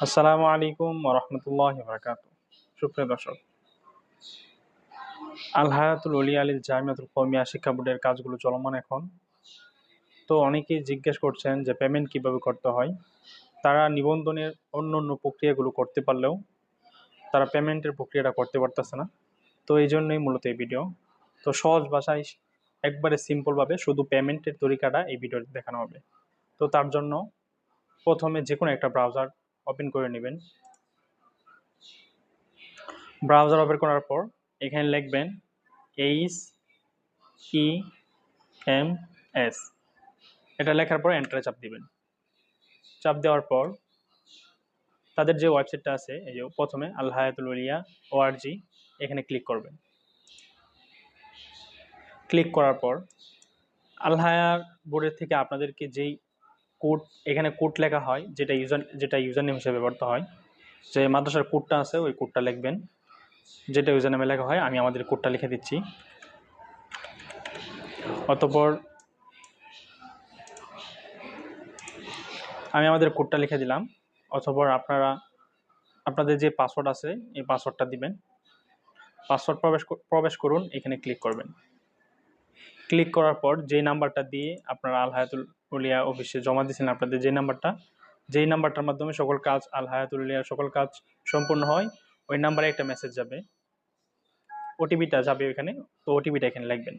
আসসালামু আলাইকুম ওয়া রাহমাতুল্লাহি ওয়া বারাকাতুহু। সুপ্রিয় দর্শক, আল হায়াতুল উলিয়া লিল জামিয়াতুল কওমিয়া শিক্ষা বোর্ডের কাজগুলো চলমান এখন। তো অনেকেই জিজ্ঞেস করছেন যে পেমেন্ট কিভাবে করতে হয়। তারা নিবন্ধনের অন্য প্রক্রিয়াগুলো করতে পারলেও তারা পেমেন্টের প্রক্রিয়াটা করতে পারতেছে না। তো এই জন্যই মূলত এই ভিডিও। তো সহজ ভাষায় একবারে সিম্পলভাবে শুধু পেমেন্টের তরিকাটা এই ভিডিওতে দেখানো হবে। তো তার জন্য প্রথমে যে কোনো একটা ব্রাউজার ওপেন করে নেবেন। ব্রাউজার ওপেন করার পর এখানে লিখবেন HEMS। এটা লেখার পর এন্টারে চাপ দিবেন। চাপ দেওয়ার পর তাদের যে ওয়েবসাইটটা আছে, এই যে প্রথমে আল হায়াতুল উলিয়া ORG, এখানে ক্লিক করবেন। ক্লিক করার পর আল হায়াত বোর্ডের থেকে আপনাদেরকে যেই কোড, এখানে কোড লেখা হয়, যেটা ইউজার নেম হিসেবে ব্যবহৃত হয়, যে মাদ্রাসার কোডটা আছে ওই কোডটা লিখবেন, যেটা ইউজার নেমে লেখা হয়। আমি আমাদের কোডটা লিখে দিচ্ছি। অতঃপর আমি আমাদের কোডটা লিখে দিলাম। অতঃপর আপনাদের যে পাসওয়ার্ড আছে এই পাসওয়ার্ডটা দিবেন। পাসওয়ার্ড প্রবেশ করুন, এখানে ক্লিক করবেন। ক্লিক করার পর যেই নাম্বারটা দিয়ে আপনারা আল হায়াতুল উলিয়া অফিসে জমা দিয়েছেন, আপনাদের যেই নাম্বারটার মাধ্যমে সকল কাজ আল হায়াতুল উলিয়ার সকল কাজ সম্পূর্ণ হয়, ওই নাম্বারে একটা মেসেজ যাবে, ওটিপিটা যাবে ওইখানে। তো ওটিপিটা এখানে লিখবেন।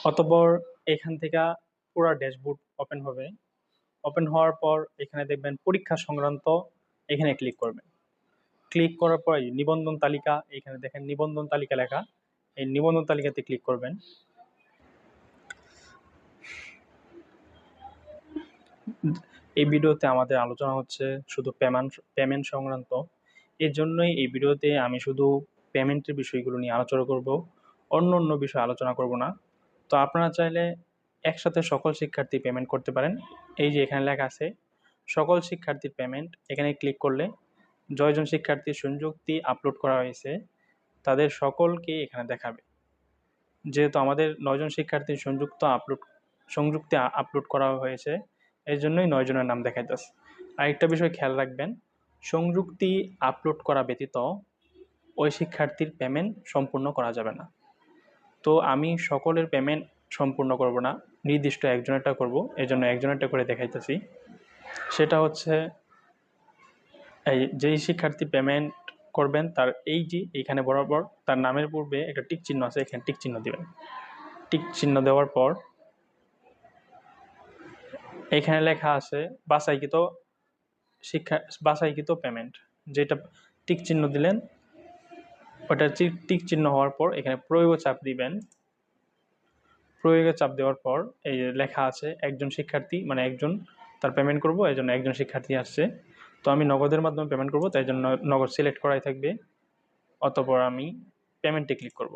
অতঃপর এখান থেকে পুরো ড্যাশবোর্ড ওপেন হবে। ওপেন হওয়ার পর এখানে দেখবেন পরীক্ষা সংক্রান্ত, এখানে ক্লিক করবেন। ক্লিক করার পর নিবন্ধন তালিকা, এখানে দেখেন নিবন্ধন তালিকা লেখা, এই নিবন্ধন তালিকাতে ক্লিক করবেন। এই ভিডিওতে আমাদের আলোচনা হচ্ছে শুধু পেমেন্ট সংক্রান্ত। এর জন্যই এই ভিডিওতে আমি শুধু পেমেন্টের বিষয়গুলো নিয়ে আলোচনা করব, অন্য বিষয় আলোচনা করব না। তো আপনারা চাইলে একসাথে সকল শিক্ষার্থী পেমেন্ট করতে পারেন। এই যে এখানে লেখা আছে সকল শিক্ষার্থীর পেমেন্ট, এখানে ক্লিক করলে জয়জন শিক্ষার্থীর সংযুক্তি আপলোড করা হয়েছে তাদের সকলকে এখানে দেখাবে। যেহেতু আমাদের 9 জন শিক্ষার্থীর সংযুক্তি আপলোড করা হয়েছে, এই জন্যই 9 জনের নাম দেখাইতেছে। আরেকটা বিষয় খেয়াল রাখবেন, সংযুক্তি আপলোড করা ব্যতীত ওই শিক্ষার্থীর পেমেন্ট সম্পূর্ণ করা যাবে না। তো আমি সকলের পেমেন্ট সম্পূর্ণ করব না, নির্দিষ্ট একজনেরটা করব, এই জন্য একজনেরটা করে দেখাইতেছি। সেটা হচ্ছে যেই শিক্ষার্থী পেমেন্ট করবেন তার এইখানে বরাবর তার নামের পূর্বে একটা টিক চিহ্ন আছে, এখানে টিক চিহ্ন দিবেন। টিক চিহ্ন দেওয়ার পর এখানে লেখা আছে বাছাইকৃত পেমেন্ট, যেটা টিক চিহ্ন দিলেন ওটা টিক চিহ্ন হওয়ার পর এখানে প্রয়োগে চাপ দিবেন। প্রয়োগে চাপ দেওয়ার পর এই লেখা আছে একজন শিক্ষার্থী, মানে একজন তার পেমেন্ট করব, এই জন্য একজন শিক্ষার্থী আসছে। তো আমি নগদের মাধ্যমে পেমেন্ট করব, তাই জন্য নগদ সিলেক্ট করাই থাকবে। অতঃপর আমি পেমেন্টে ক্লিক করব।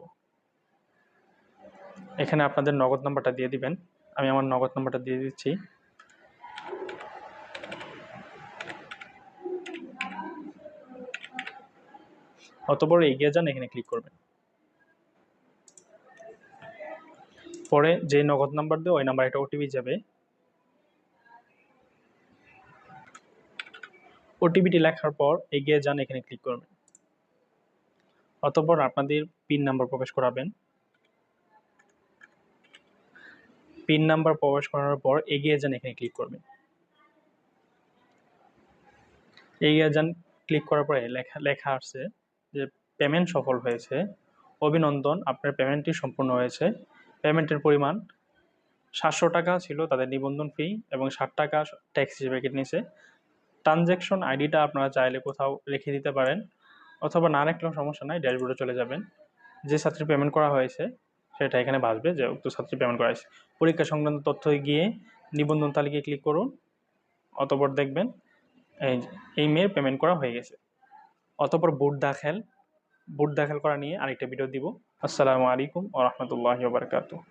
এখানে আপনাদের নগদ নাম্বারটা দিয়ে দিবেন। আমি আমার নগদ নাম্বারটা দিয়ে দিচ্ছি। অতঃপর এগিয়ে যান, এখানে ক্লিক করবেন। পরে যে নগদ নাম্বার দেয় ওই নাম্বার একটা ওটিপি যাবে। ওটিপিটি লেখার পর এগিয়ে যান, এখানে ক্লিক করবেন। অতঃপর আপনাদের পিন নাম্বার প্রবেশ করাবেন। পিন নাম্বার প্রবেশ করানোর পর এগিয়ে যান, এখানে ক্লিক করবেন। এগিয়ে যান ক্লিক করার পরে লেখা আসছে যে পেমেন্ট সফল হয়েছে, অভিনন্দন, আপনার পেমেন্টটি সম্পূর্ণ হয়েছে। পেমেন্টের পরিমাণ 700 টাকা ছিল তাদের নিবন্ধন ফি, এবং 60 টাকা ট্যাক্স হিসেবে কেটে নিয়েছে। ট্রানজ্যাকশন আইডিটা আপনারা চাইলে কোথাও লিখে দিতে পারেন, অথবা না লিখলেও সমস্যা নাই, ড্যাশবোর্ডে চলে যাবেন। যে ছাত্রী পেমেন্ট করা হয়েছে সেটা এখানে বাসবে যে উক্ত ছাত্রী পেমেন্ট করা হয়েছে। পরীক্ষা সংক্রান্ত তথ্য গিয়ে নিবন্ধন তালিকায় ক্লিক করুন। অতঃপর দেখবেন এই মেয়ের পেমেন্ট করা হয়ে গেছে। অতঃপর বোর্ড দাখিল করা নিয়ে আরেকটা ভিডিও দিব। আসসালামু আলাইকুম ওয়া রাহমাতুল্লাহি ওয়া বারাকাতুহু।